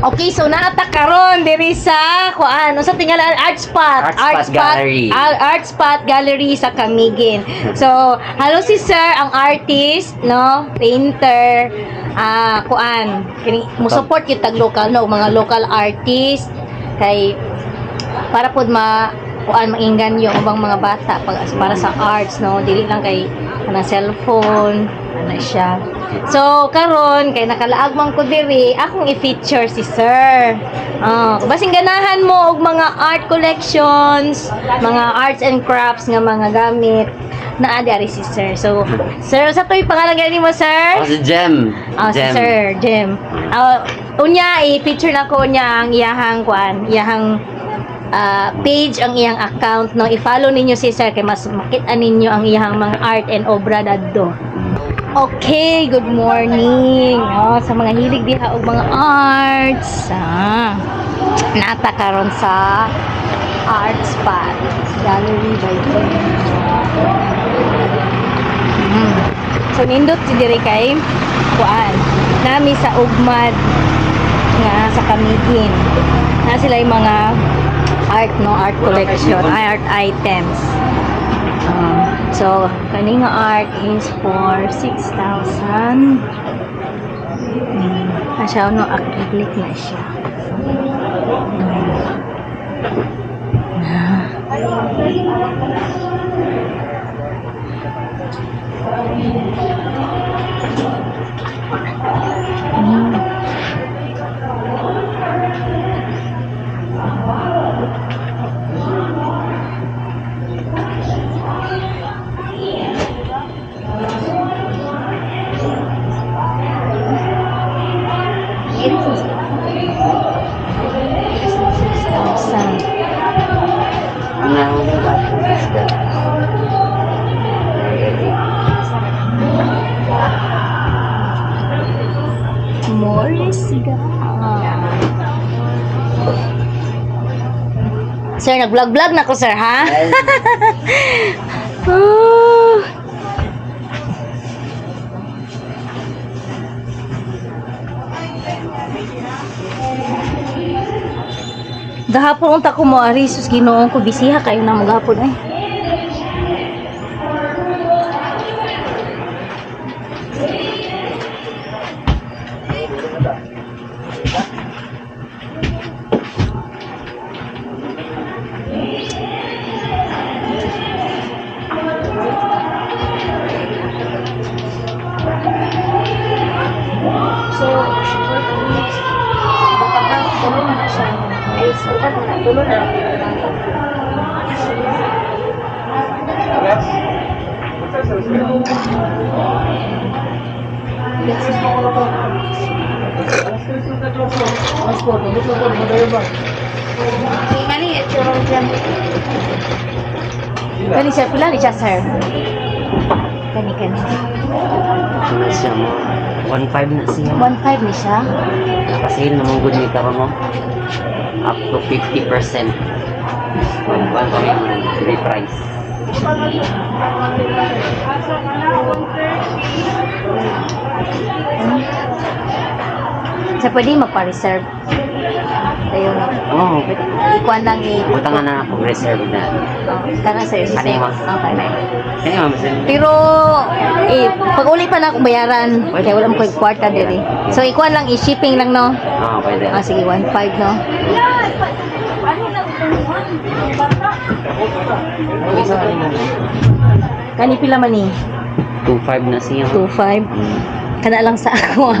Okay, so naata karon diri sa kuan, sa tingalan Art Spot Gallery. Art Spot Gallery sa Camiguin. So, halo si Sir ang artist, no, painter, kuan, kini mo support yung tag local no, mga local artist kay para pod kuan mainggan yung ubang mga bata para sa arts, no, dili lang kay kanang cellphone ana siya. So karon kay nakalaag man ko diri akong i-feature si Sir. Basing ganahan mo og mga art collections, mga arts and crafts nga mga gamit naa diri si Sir. So Sir, sa to'y pangalan gani mo, Sir? Si Jem. Si Sir Jem. Unya i-feature na ko niya ang iyahang kuan, iyahang page, ang iyang account, no, i-follow ninyo si Sir kay mas makita ninyo ang iyang mga art and obra dadto. Okay, good morning. Sa mga hilig diha og mga arts, nata karon sa Art Spot Gallery by Jem. So nindot si diri kay kuan nami sa ugmad nga sa Camiguin. Na sila yung mga art, no, art collection, art items. So kani nga art is for 6,000. Asya no, acrylic na siya. Sir, nag-vlog-vlog na ko, sir, ha? Gahapon unta ko mo ari sus Ginoo ko bisiha kayo na mo gahapon ay. So, tulong na siya. Ay, sukat na. Tulong na. Kani siya, pila ni siya, sir? Kani. Ano siya mo? 1.5 na siya. 1.5 ni siya? Nakasale naman good ni karon mo. Up to 50%. 1.5 free price. Sa pwede magpa-reserve. Ayun. Oo. Ikuan lang Butangan na ako reserve na. Kana sa iyo. Ano mo? Okay na. Kaya mo sir. Pero pag uli pa na akong bayaran, kaya wala mo ko kwarta diri. So ikuan lang i-shipping lang, no. Oo, pwede. Sige 1.5, no. Kani pila man ni? 2.5 na siya. 2.5. Kana lang sa ako.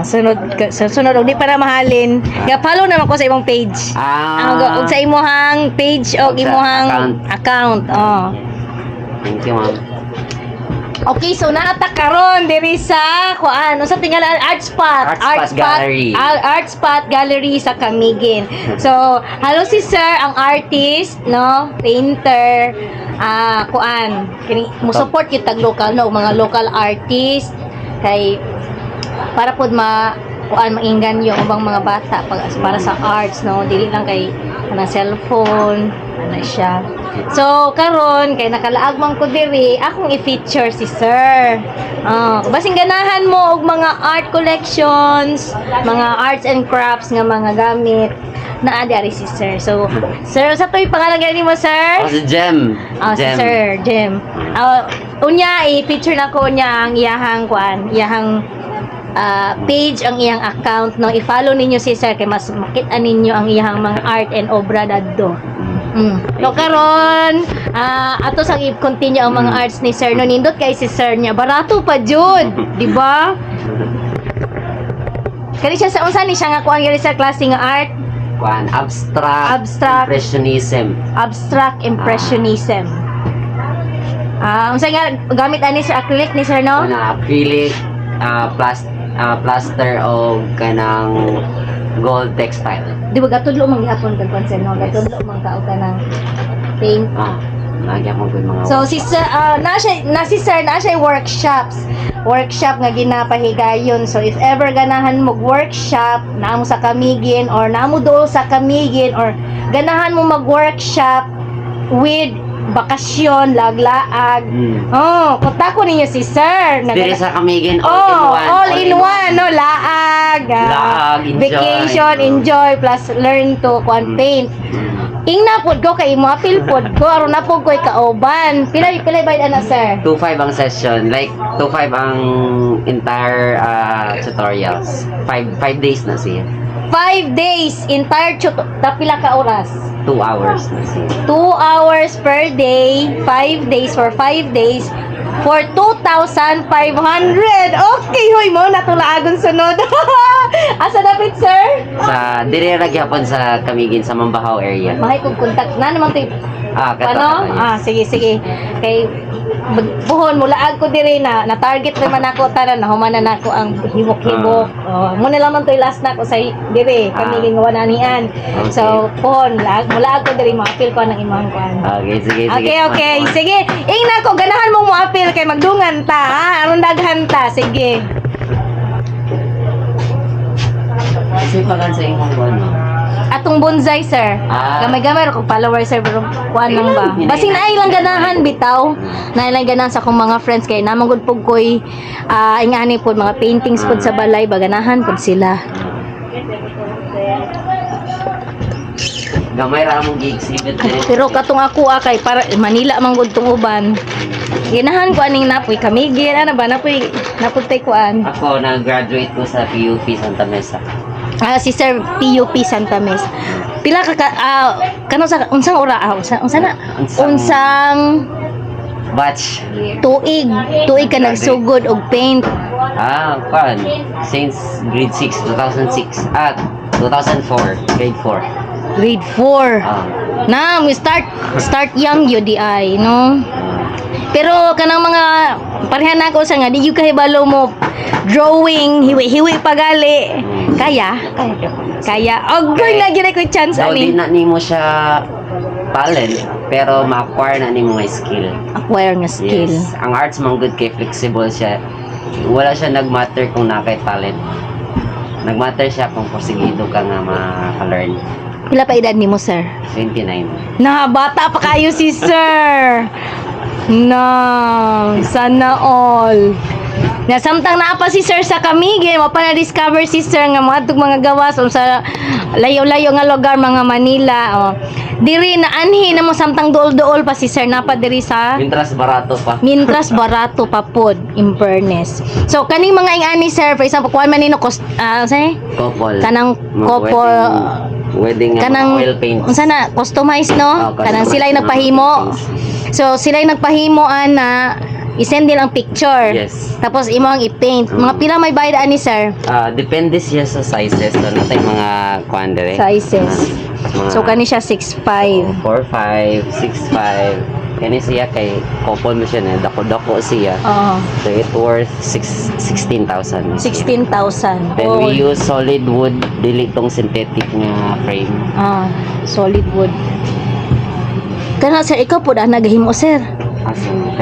Sunod og di para mahalin. Ga follow naman ko sa imong page. Og sa imong page og imong account. Thank you, ma'am. Okay, so naata karon diri sa kuan, sa tingalan Art Spot Gallery. Art Spot Gallery sa Camiguin. So, halo si Sir ang artist, no, painter, kuan, kini mo support yung tag local, no, mga local artist kay para pod kuan mainggan yung ubang mga bata para sa arts, no, dili lang kay kanang cellphone, ano siya. So, karon kay nakalaag man ko diri, akong i-feature si sir. Basing ganahan mo og mga art collections, mga arts and crafts nga mga gamit na adari si sir. So, sir, sa to'y pangalan gani mo, sir? Si Jem. Si Sir Jem. Unya, i-feature na ko niya ang iyahang page, ang iyang account, no? I-follow ninyo si Sir kay mas makita ninyo ang iyang mga art and obra dadto. So karon, ato sang i-continue ang mga arts ni Sir, no? Nindot kay si Sir niya, barato pa jud, di ba? Kani siya sa unsa ni siya nga kuan gyud sa klase nga art? Abstract impressionism. Abstract impressionism. Unsa nga gamit ani sa acrylic ni Sir, no? Acrylic, plaster o kanang gold textile. Di ba gatudlo man gihapon kag konsen, no? Gatudlo man ka og kanang paint. Nagyan mo mga So si Sir, si Sir na siya workshop nga ginapahigayon. So if ever ganahan mo workshop naamo sa Camiguin or naamo do sa Camiguin or ganahan mo mag-workshop with bakasyon, laglaag. Kontak ko ninyo si Sir. Diri sa Camiguin, all in one, no? Laag, enjoy. vacation, enjoy, plus learn to paint. Ingna pod ko kay mo apil pod ko aron na pod ko'y kaoban. Pila bayad ana, Sir? 2.5 ang session, like 2.5 ang entire tutorials. 5 days na siya. 5 days entire pila ka oras? 2 hours na siya. 2 hours per day, 5 days for 5 days for 2,500. Okay, hoy mo natulaagon sunod. Asa dapat, Sir? Sa dire ra gyapon sa Camiguin sa Mambahaw area. Mahay kong kontak na naman to. Kato. Sige. Kay buhon mula ko diri na target naman ako tanan na humanan nako ang himok-himok. Muna lang man toy last na ko sa diri kami gingawa nanian. Okay. So buhon mula ko diri ma-appeal ko nang imong kuan. Okay, sige. Okay. Sige. Ingna ko ganahan mong mo-appeal kay magdungan ta, ha? Aron daghan ta. Sige. Kasi pagan sa imong ano. Atong bonsai, Sir. Gamay-gamay ko follower, Sir, pero kuan lang ba? Basing naay lang ganahan bitaw. Naay lang ganahan sa akong mga friends kay namang gud pug koy ingani pod mga paintings pod sa balay baganahan pod sila. Gamay ra mong gi-exhibit dire. Pero katong ako kay para Manila man gud tong uban. Ganahan ko aning napoy Camiguin ana ba napoy napuntay kuan. Ako nag-graduate ko sa PUP Santa Mesa. Si Sir PUP Santa Mesa. Pila ka kano sa unsang ora unsang Batch. tuig ka nagsugod og paint. Kuan. Since grade 6, 2006. 2004. Grade 4. Grade 4. Na, we start young UDI, no? Pero kanang mga pareha na ako sa nga di yung kahibalo mo drawing hiwi pagali. Kaya. Girl na gina ko chance Daw di ani. na nimo siya talent, pero ma-acquire na nimo nga skill. Acquire nga skill. Yes. Ang arts man good kay flexible siya. Wala siya nag-matter kung nakay talent. Nag-matter siya kung porsigido ka nga maka-learn. Pila pa edad nimo, Sir? 29. Na bata pa kayo si Sir. Sana all. Na samtang naa pa si Sir sa Camiguin, mo pa na-discover si Sir nga mga gawas sa layo-layo nga lugar, mga Manila. Diri na anhi na mo samtang duol-duol pa si Sir napa diri sa Mintras barato pa pod in fairness. So kaning mga ingani, Sir, for example, kuan man nino couple. Kanang couple wedding kanang oil paint. unsa na customize, no? Kanang sila yung nagpahimo. So sila yung nagpahimo na i-send din ang picture. Yes. Tapos imo ang i-paint. Mga pila may bayad ani, Sir? Depende siya sa sizes. So natay mga kuan dire. Sizes. So kani siya 6'5". 4'5", 6'5". Kani siya kay couple mo siya na dako-dako siya. So it worth 16,000. 16,000. Then we use solid wood, dili tong synthetic nga frame. Solid wood. Kana, Sir, ikaw po na nagahimo, Sir.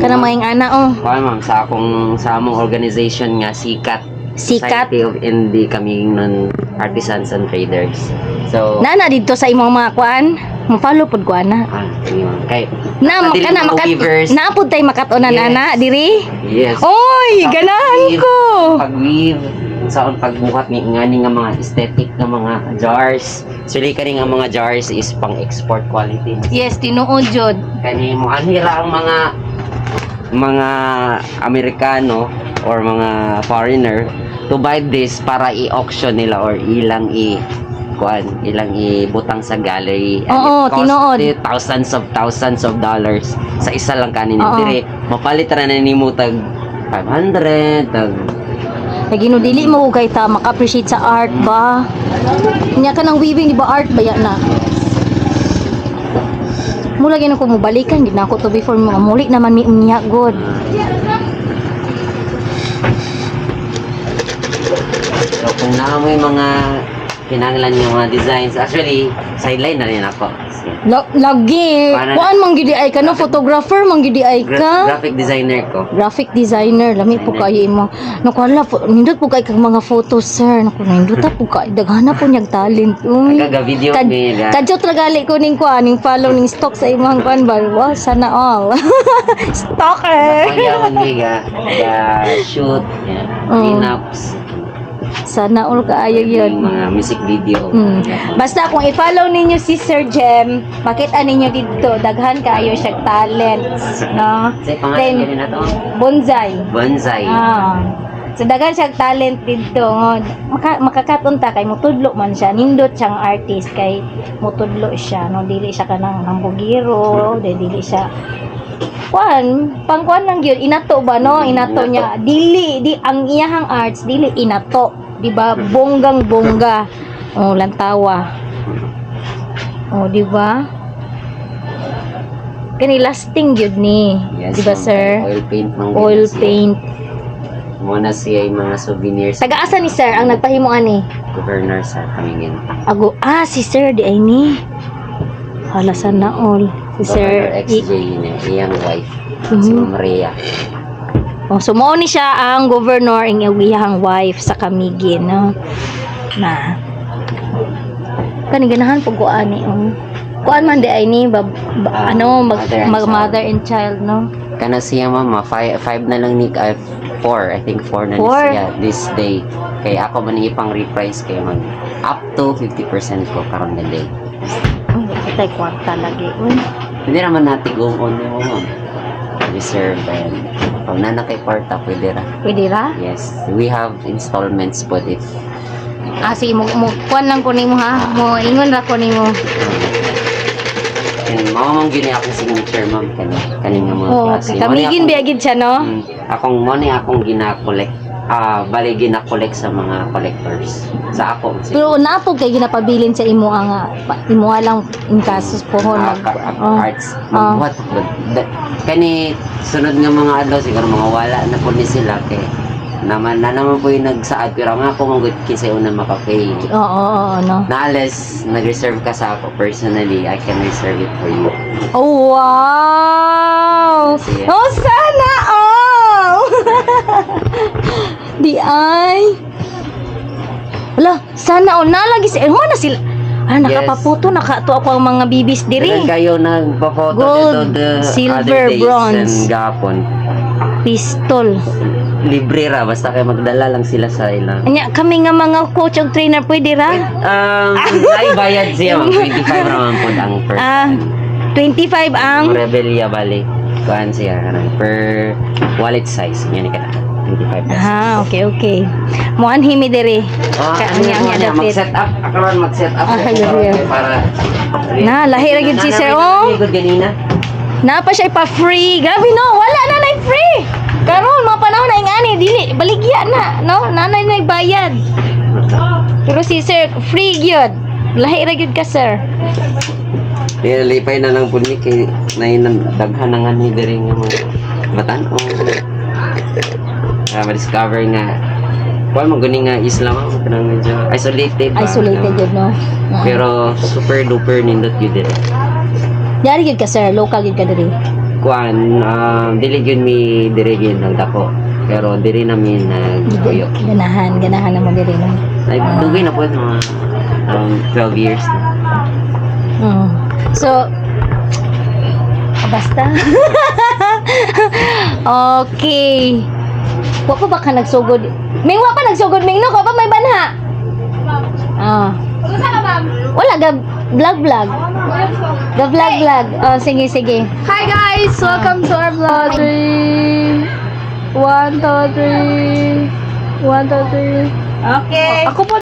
Kana maing ana Ma'am, sa among organization nga sikat Sikat. Society of Indie kami nun artisans and traders. So, Nana dito sa imong mga kuan, mo-follow pud ko ana. yun. Kay, Na dili kana mga weavers. naapod tay makatonan Yes. ana diri. Yes. Oy, ganahan ko. Pag-weave, saan pagbuhat ni nga mga aesthetic nga mga jars. Actually, kani nga mga jars is pang-export quality. Yes, tinuod jud. Kani mo anira ang mga Amerikano or mga foreigner to buy this para i-auction nila or ilang ibutang sa gallery. And Oo, it cost tinuod. thousands of dollars sa isa lang kanin. Oo. Dire, mapalit ra na nimo tag 500, tag Kay ginudili mo kay ta maka-appreciate sa art ba. Nya ka ng weaving di ba art ba yan na? Mula gyud ko mobalikan gid na ako to before mo muli naman mi unya god. So, kung naamoy mga kinanglan yung mga designs, actually, sideline na rin ako. Lagi. Paano- Kuan man gid ay ka no photographer man gid ay ka. Graphic designer ko. Graphic designer, lami po kayo imo. Nakuha po, nindot po kay kag mga photos, sir. Naku, nindot po kay daghana po niyag talent. Uy. Kaga-video me, ga. Kadyo tragali ko ning kuan, ning follow ning stock sa imong kuan ba? Wow, sana all. Stalker. Pagyaman me, ga shoot, cleanups, Sana all kaayo yun. mga music video. Basta kung i-follow ninyo si Sir Jem, makita ninyo dito, daghan kaayo siya talents, no? Kasi pangalan Then, yun na to. bonsai. Bonsai. So daghan siya talent dito. Makakatunta kay mutudlo man siya. Nindot siyang artist kay mutudlo siya, no? Dili siya kanang hambugiro, dili siya pangkuan lang yun, inato ba no? Inato niya. Dili ang iyahang arts, dili inato. Di ba? Bonggang bongga. Oh, lantawa. Oh, di ba? Kani lasting yun ni. Yes, Di ba, ma'am. sir? Oil paint mang Oil siya. paint. Muna siya yung mga souvenirs. Taga-asa ni sir ang nagpahimo ani? Governor sa Kamingin. Si sir di ay ni. Hala sana all. Si sir Governor XJ yun eh. Iyang wife. Mhm. Si Ma'am Rhea. so mao ni siya ang governor ang iyang wife sa Kamigin, no? Na. Kani ganahan pug ko ani kuan man di ay ni mother and child, no? Kana siya mama, 5 na lang ni 4, I think 4 na ni Four? siya this day. Kaya ako man ipang reprise kay mag up to 50% ko karon na day. Tay kwarta lagi. Uy. Hindi naman natin go on mo ma'am. Reserve and pag na kay kwarta pwede ra. Pwede ra? Yes, we have installments po it. Sige mo kuan lang ko nimo ha. Mo ingon ra ko nimo. And mamang gini akong signature ma'am kaning mga klase. Kamigin biagid siya, no? Akong money akong gina-collect. Bali gina-collect sa mga collectors. Sa ako. Pero napog kay ginapabilin sa imo ang imo lang in kasus pohon Arts. What? Kani sunod nga mga adlaw siguro mga wala na po ni sila kay naman po yung nagsaad pero nga ako mong kisay una makapay. Oo, no. Na-unless nag-reserve ka sa ako personally, I can reserve it for you. Oh, wow! Sige. Oh, sana all! Di ay. Wala, sana all. Nalagi sa mo na sila. Nakapaputo, nakato ako ang mga bibis Dili diri. kayo nagpa-photo Gold, dito the silver, other days bronze. and gapon. Pistol. Libre ra basta kayo magdala lang sila sa ilang. Anya, kami nga mga coach ang trainer, pwede ra? Ay bayad siya, 25 raman po ang per. 25 ang... Rebellia bali. Kuan siya kanang per wallet size. Yan ka na. 25 pesos. Okay. Muan himi diri. Mag-set up. Akaroon mag-set up. Para... Lahi ra gyud si sir. Oh. Ganina. Napa siya pa-free. Grabe no, wala na nay free. Karon mga panahon na ingani dili baligya na, no? Nanay na bayad. Pero si sir free gyud. Lahi ra gyud ka sir. Lipay na lang po ni kay daghan na nga ni diri nga mga batan-o. Ma-discover nga kuan maguni nga Islam ang kanang medyo isolated ba? Isolated gyud no. Pero super duper nindot gyud diri. Yari gyud ka sir, local gyud ka diri. Kuan dili gyud mi diri gyud nagdako. Pero diri namin nagtuyo. Ganahan na mo diri no. Ay, dugay na po mga around 12 years na. So, basta. Okay. Wa pa ba ka nagsugod? Ming wa pa nagsugod, Ming, no? Wa pa may banha. Ano ka, ma'am? Wala, vlog. Vlog. Oh, sige. Hi guys! Welcome to our vlog. 3, 1, 2, 3. 1, 2, 3. Okay. Ako po